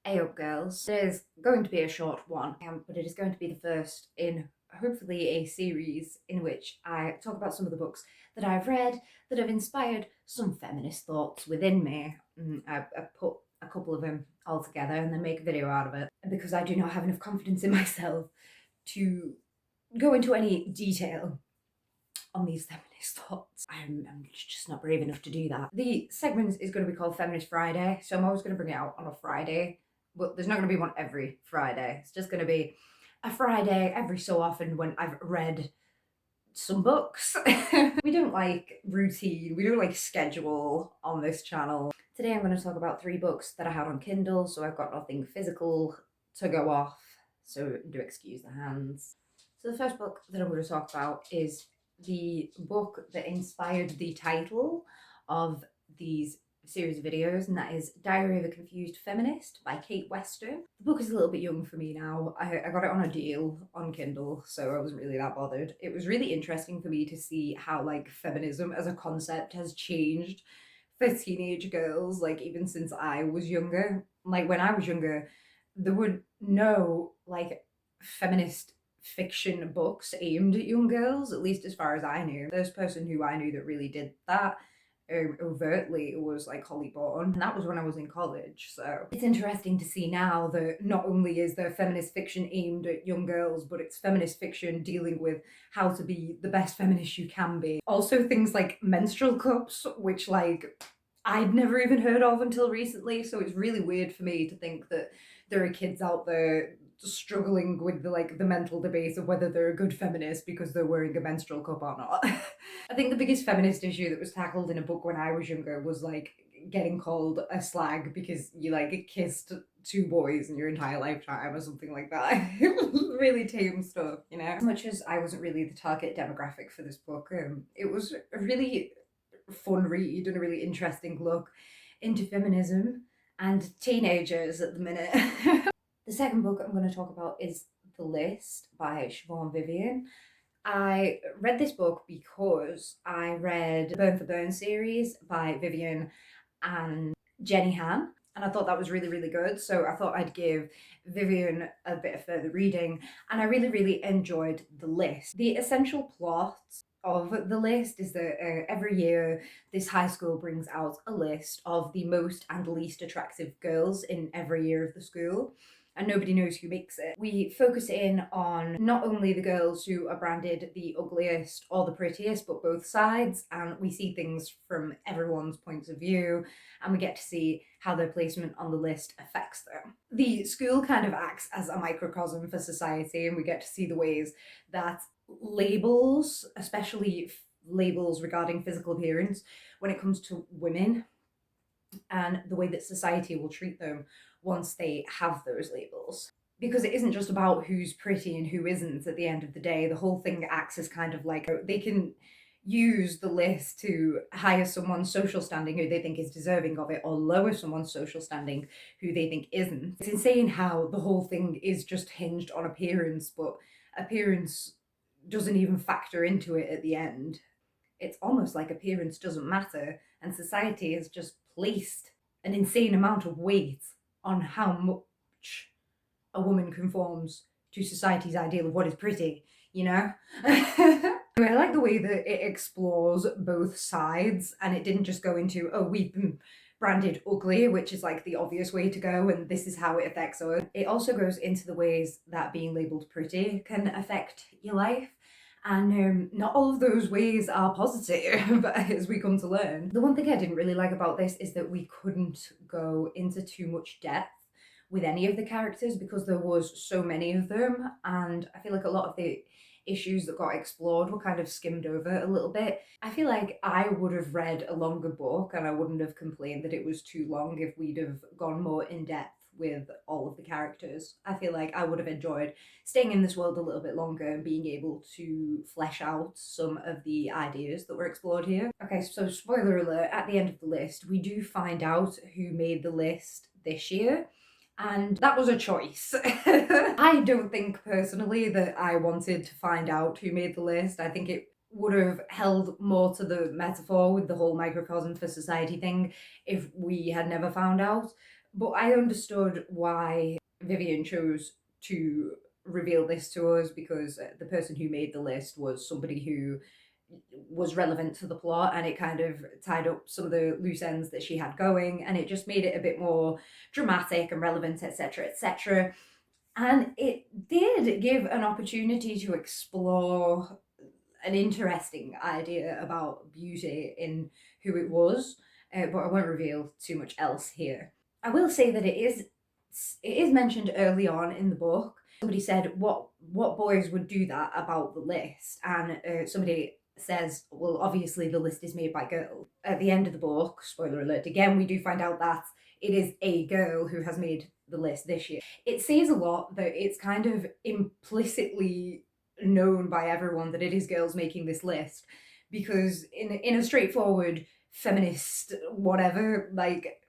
Hey up girls, it is going to be a short one, but it is going to be the first in hopefully a series in which I talk about some of the books that I've read that have inspired some feminist thoughts within me. I put a couple of them all together and then make a video out of it because I do not have enough confidence in myself to go into any detail on these feminist thoughts. I'm just not brave enough to do that. The segment is going to be called Feminist Friday, so I'm always going to bring it out on a Friday. Well, there's not going to be one every Friday. It's just going to be a Friday every so often when I've read some books. We don't like routine, we don't like schedule on this channel. Today I'm going to talk about 3 books that I had on Kindle, so I've got nothing physical to go off, so do excuse the hands. So the first book that I'm going to talk about is the book that inspired the title of these series of videos, and that is Diary of a Confused Feminist by Kate Western. The book is a little bit young for me now. I got it on a deal on Kindle, so I wasn't really that bothered. It was really interesting for me to see how like feminism as a concept has changed for teenage girls, like even since I was younger. Like when I was younger, there were no like feminist fiction books aimed at young girls, at least as far as I knew. The first person who I knew that really did that overtly was like Holly Bourne, and that was when I was in college. So it's interesting to see now that not only is there feminist fiction aimed at young girls, but it's feminist fiction dealing with how to be the best feminist you can be. Also things like menstrual cups, which like I'd never even heard of until recently, so it's really weird for me to think that there are kids out there struggling with the mental debate of whether they're a good feminist because they're wearing a menstrual cup or not. I think the biggest feminist issue that was tackled in a book when I was younger was like getting called a slag because you like kissed 2 boys in your entire lifetime or something like that. Really tame stuff, you know. As much as I wasn't really the target demographic for this book, it was a really fun read and a really interesting look into feminism and teenagers at the minute. The second book I'm going to talk about is The List by Siobhan Vivian. I read this book because I read the Burn for Burn series by Vivian and Jenny Han, and I thought that was really, really good. So I thought I'd give Vivian a bit of further reading, and I really, really enjoyed The List. The essential plot of The List is that every year this high school brings out a list of the most and least attractive girls in every year of the school, and nobody knows who makes it. We focus in on not only the girls who are branded the ugliest or the prettiest, but both sides, and we see things from everyone's points of view, and we get to see how their placement on the list affects them. The school kind of acts as a microcosm for society, and we get to see the ways that labels, especially labels regarding physical appearance, when it comes to women, and the way that society will treat them once they have those labels. Because it isn't just about who's pretty and who isn't at the end of the day. The whole thing acts as kind of like they can use the list to hire someone's social standing who they think is deserving of it, or lower someone's social standing who they think isn't. It's insane how the whole thing is just hinged on appearance, but appearance doesn't even factor into it at the end. It's almost like appearance doesn't matter, and society has just placed an insane amount of weight on how much a woman conforms to society's ideal of what is pretty, you know? I like the way that it explores both sides, and it didn't just go into, oh, we've been branded ugly, which is like the obvious way to go, and this is how it affects us. It also goes into the ways that being labelled pretty can affect your life. And not all of those ways are positive, as we come to learn. The one thing I didn't really like about this is that we couldn't go into too much depth with any of the characters because there was so many of them, and I feel like a lot of the issues that got explored were kind of skimmed over a little bit. I feel like I would have read a longer book and I wouldn't have complained that it was too long if we'd have gone more in depth with all of the characters. I feel like I would have enjoyed staying in this world a little bit longer and being able to flesh out some of the ideas that were explored here. Okay, so spoiler alert, at the end of the list, we do find out who made the list this year. And that was a choice. I don't think personally that I wanted to find out who made the list. I think it would have held more to the metaphor with the whole microcosm for society thing if we had never found out. But I understood why Vivian chose to reveal this to us, because the person who made the list was somebody who was relevant to the plot, and it kind of tied up some of the loose ends that she had going, and it just made it a bit more dramatic and relevant, etc., etc. And it did give an opportunity to explore an interesting idea about beauty in who it was, but I won't reveal too much else here. I will say that it is mentioned early on in the book. Somebody said what boys would do that about the list, and somebody says, well, obviously the list is made by girls. At the end of the book, spoiler alert again, we do find out that it is a girl who has made the list this year. It says a lot that it's kind of implicitly known by everyone that it is girls making this list, because in a straightforward feminist whatever, like,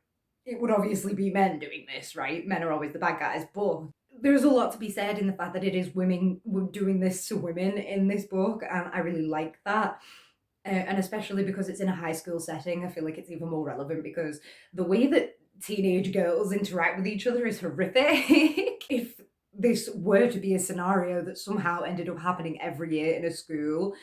it would obviously be men doing this, right? Men are always the bad guys, but there's a lot to be said in the fact that it is women doing this to women in this book, and I really like that. And especially because it's in a high school setting, I feel like it's even more relevant, because the way that teenage girls interact with each other is horrific. If this were to be a scenario that somehow ended up happening every year in a school,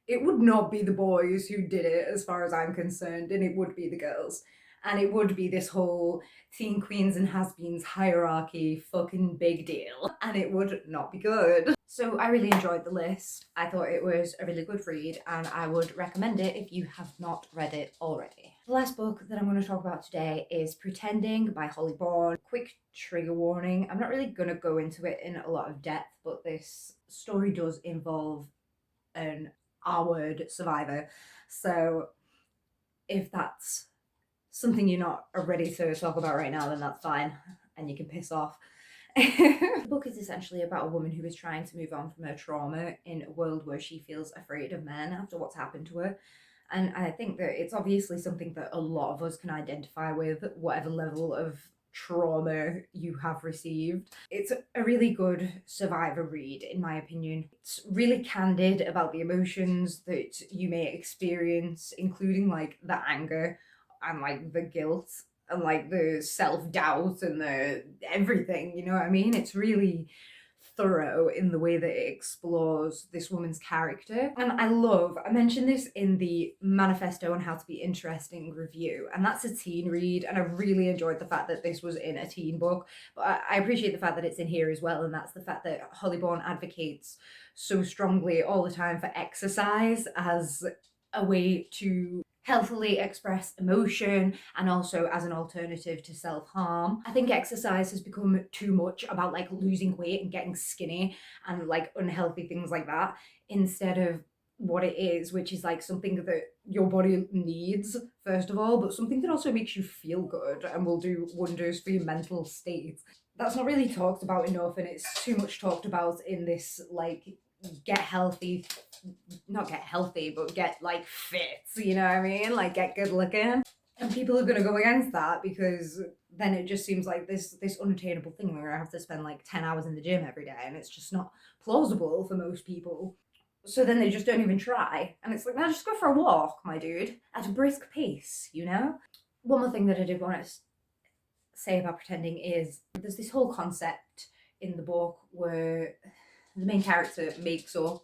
it would not be the boys who did it, as far as I'm concerned, and it would be the girls. And it would be this whole teen queens and has-beens hierarchy fucking big deal. And it would not be good. So I really enjoyed the list. I thought it was a really good read, and I would recommend it if you have not read it already. The last book that I'm going to talk about today is Pretending by Holly Bourne. Quick trigger warning, I'm not really going to go into it in a lot of depth, but this story does involve an R-word survivor. So if that's something you're not ready to talk about right now, then that's fine, and you can piss off. The book is essentially about a woman who is trying to move on from her trauma in a world where she feels afraid of men after what's happened to her. And I think that it's obviously something that a lot of us can identify with, whatever level of trauma you have received. It's a really good survivor read, in my opinion. It's really candid about the emotions that you may experience, including like the anger and like the guilt and like the self-doubt and the everything, you know what I mean? It's really thorough in the way that it explores this woman's character. And I mentioned this in the Manifesto on How to Be Interesting review, and that's a teen read, and I really enjoyed the fact that this was in a teen book. But I appreciate the fact that it's in here as well, and that's the fact that Holly Bourne advocates so strongly all the time for exercise as a way to healthily express emotion, and also as an alternative to self-harm. I think exercise has become too much about like losing weight and getting skinny and like unhealthy things like that, instead of what it is, which is like something that your body needs, first of all, but something that also makes you feel good and will do wonders for your mental state. That's not really talked about enough, and it's too much talked about in this like get healthy, not get healthy, but get like fit, you know what I mean? Like get good looking. And people are gonna go against that, because then it just seems like this unattainable thing where I have to spend like 10 hours in the gym every day, and it's just not plausible for most people. So then they just don't even try. And it's like, now just go for a walk, my dude, at a brisk pace, you know? One more thing that I did want to say about Pretending is there's this whole concept in the book where the main character makes up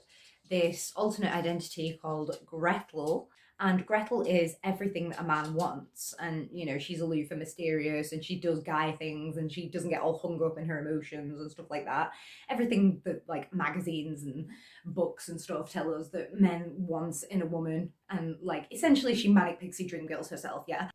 this alternate identity called Gretel. And Gretel is everything that a man wants. And, you know, she's aloof and mysterious, and she does guy things, and she doesn't get all hung up in her emotions and stuff like that. Everything that, like, magazines and books and stuff tell us that men want in a woman. And, like, essentially she manic pixie dream girls herself, yeah?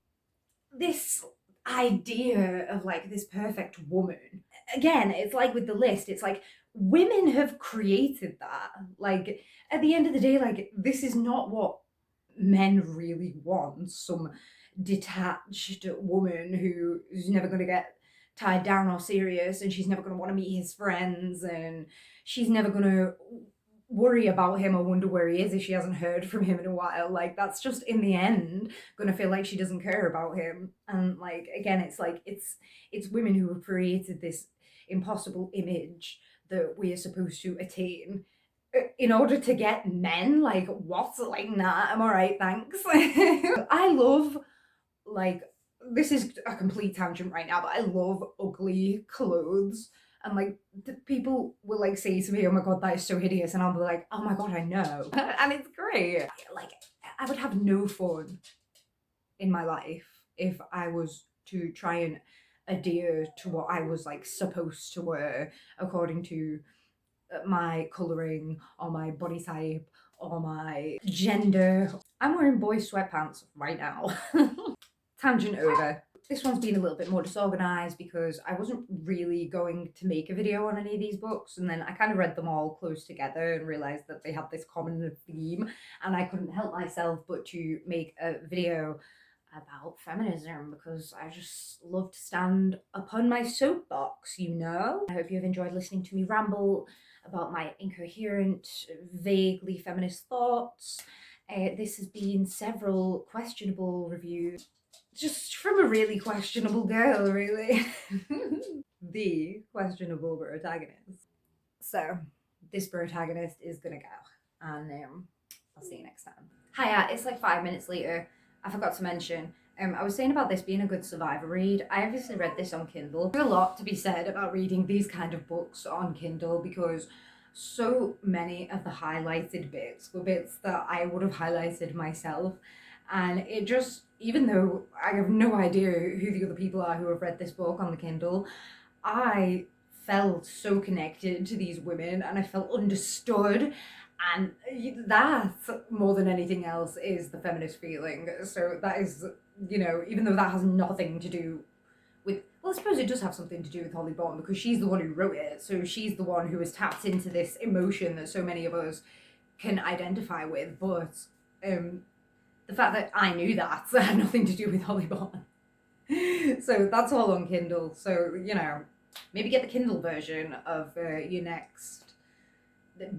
This idea of, like, this perfect woman, again, it's like with the list, it's like, women have created that. Like, at the end of the day, like, this is not what men really want. Some detached woman who's never going to get tied down or serious, and she's never going to want to meet his friends, and she's never going to worry about him or wonder where he is if she hasn't heard from him in a while. Like, that's just in the end gonna feel like she doesn't care about him. And like, again, it's like it's women who have created this impossible image that we are supposed to attain in order to get men. Like, what? Like, nah, I'm all right, thanks. I love like this is a complete tangent right now, but I love ugly clothes. And like people will like say to me, "Oh my god, that is so hideous," and I'll be like, "Oh my god, I know," and it's great. Like I would have no fun in my life if I was to try and adhere to what I was like supposed to wear according to my colouring or my body type or my gender. I'm wearing boys' sweatpants right now. Tangent over. This one's been a little bit more disorganised because I wasn't really going to make a video on any of these books, and then I kind of read them all close together and realised that they had this common theme, and I couldn't help myself but to make a video about feminism because I just love to stand upon my soapbox, you know? I hope you've enjoyed listening to me ramble about my incoherent, vaguely feminist thoughts. This has been several questionable reviews, just from a really questionable girl, really. The questionable protagonist. So, this protagonist is gonna go, and I'll see you next time. Hiya, it's like 5 minutes later. I forgot to mention, I was saying about this being a good survivor read. I obviously read this on Kindle. There's a lot to be said about reading these kind of books on Kindle because so many of the highlighted bits were bits that I would have highlighted myself. And it just, even though I have no idea who the other people are who have read this book on the Kindle, I felt so connected to these women and I felt understood. And that, more than anything else, is the feminist feeling. So that is, you know, even though that has nothing to do with, well, I suppose it does have something to do with Holly Bond because she's the one who wrote it. So she's the one who has tapped into this emotion that so many of us can identify with. But the fact that I knew that had nothing to do with Holly Bond. So that's all on Kindle. So, you know, maybe get the Kindle version of your next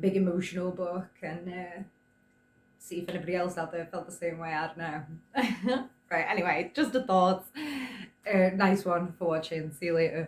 big emotional book and see if anybody else out there felt the same way. I don't know. Right, anyway, just a thought. Nice one for watching. See you later.